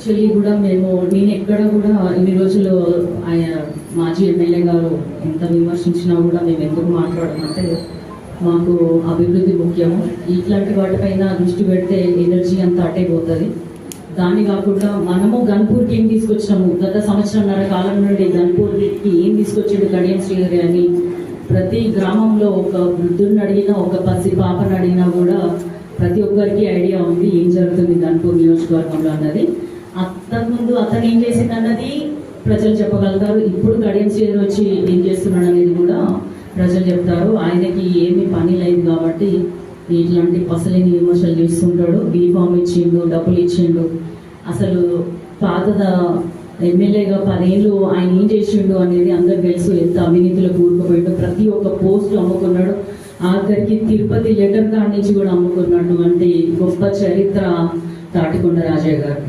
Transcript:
Actually కూడా నేను ఎక్కడ కూడా ఇన్ని రోజులు ఆయన మాజీ ఎమ్మెల్యే గారు ఎంత విమర్శించినా కూడా మేము ఎందుకు మాట్లాడమంటే మాకు అభివృద్ధి ముఖ్యము. ఇట్లాంటి వాటిపైన దృష్టి పెడితే ఎనర్జీ అంతా అటే పోతుంది. దాన్ని కాకుండా మనము గన్పూర్కి ఏం తీసుకొచ్చినాము, గత సంవత్సరంన్నర కాలం నుండి గన్పూర్కి ఏం తీసుకొచ్చాడు కడియం శ్రీహరి అని ప్రతి గ్రామంలో ఒక వృద్ధుడిని అడిగినా, ఒక పసి పాపను అడిగినా కూడా ప్రతి ఒక్కరికి ఐడియా ఉంది ఏం జరుగుతుంది గన్పూర్ నియోజకవర్గంలో అన్నది. అంతకుముందు అతను ఏం చేసింది అన్నది ప్రజలు చెప్పగలుగుతారు. ఇప్పుడు కడియం శ్రీహరి వచ్చి ఏం చేస్తున్నాడు అనేది కూడా ప్రజలు చెప్తారు. ఆయనకి ఏమీ పని లేదు కాబట్టి ఇట్లాంటి పసలేని విమర్శలు చేస్తుంటాడు. బీఫామ్ ఇచ్చిండు, డబ్బులు ఇచ్చిండు. అసలు పాత ఎమ్మెల్యేగా 10 ఏళ్ళు ఆయన ఏం చేసిండు అనేది అందరికి తెలుసు. ఎంత అవినీతిలో కూరుకుపోయిండు. ప్రతి ఒక్క పోస్ట్ అమ్ముకున్నాడు. ఆఖరికి తిరుపతి లెటర్ కార్డ్ నుంచి కూడా అమ్ముకున్నటువంటి గొప్ప చరిత్ర తాటికొండ రాజయ్య గారు.